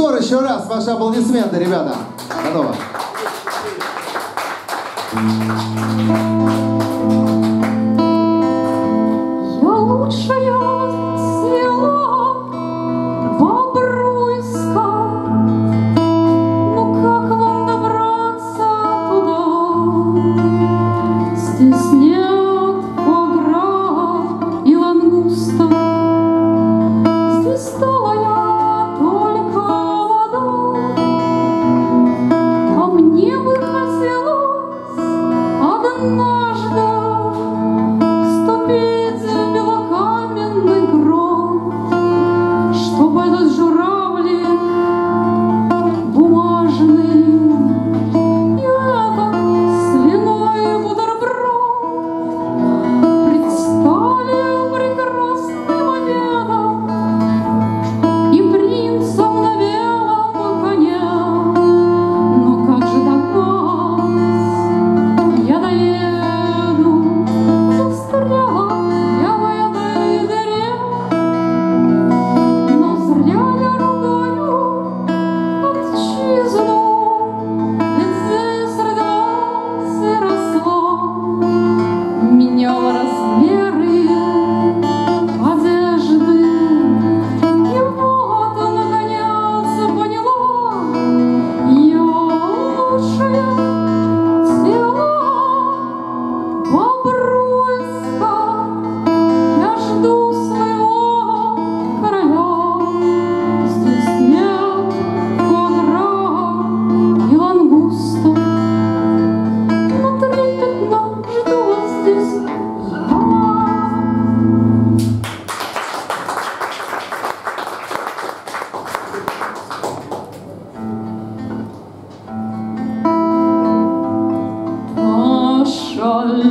Штор еще раз. Ваши аплодисменты, ребята. Готово. Я лучшая села Бобруйска. Ну как вам добраться туда? Здесь нет фуагра и лангустов. Здесь столая только вода. А мне бы хотелось однажды ступить в белокаменный грот, чтобы этот журавлик бумажный и этот свиной бутерброд предстали прекрасным обедом и принцем на белом коне. Но как же до вас я доеду? Застряла я в этой дыре, но зря я ругаю отчизну, ведь здесь родилась и росла, меняла размеры одежды, и вот, наконец, поняла, я лучшая села Бобруйска. Я жду своего короля. Здесь нет фуагра и лангустов, но трепетно жду вас здесь я. Та шаль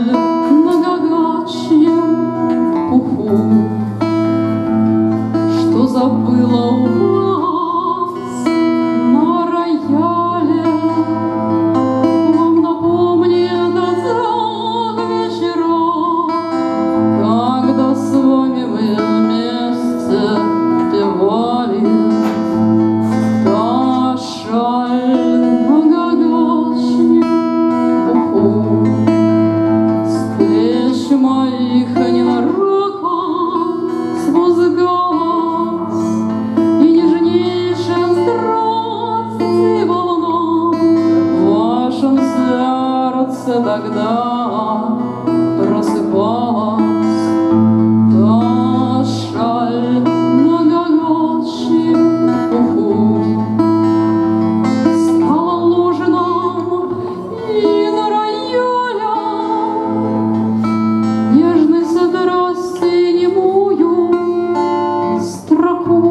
на горячем пуху, что забыла у вас на рояле, вам напомнит о тех вечерах, когда с вами мы вместе певали. Та шаль на горячем пуху встреч моих ненароком спускалась, и нежнейшая страсть волна в вашем сердце тогда просыпалась. Та шаль на горячем пуху стала ложным и на рояле нежной страсти немую строку.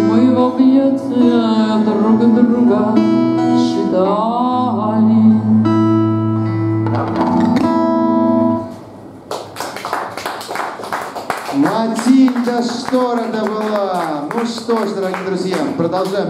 Мы в объятия друг друга читали. Матильда Штор это была. Ну что ж, дорогие друзья, продолжаем.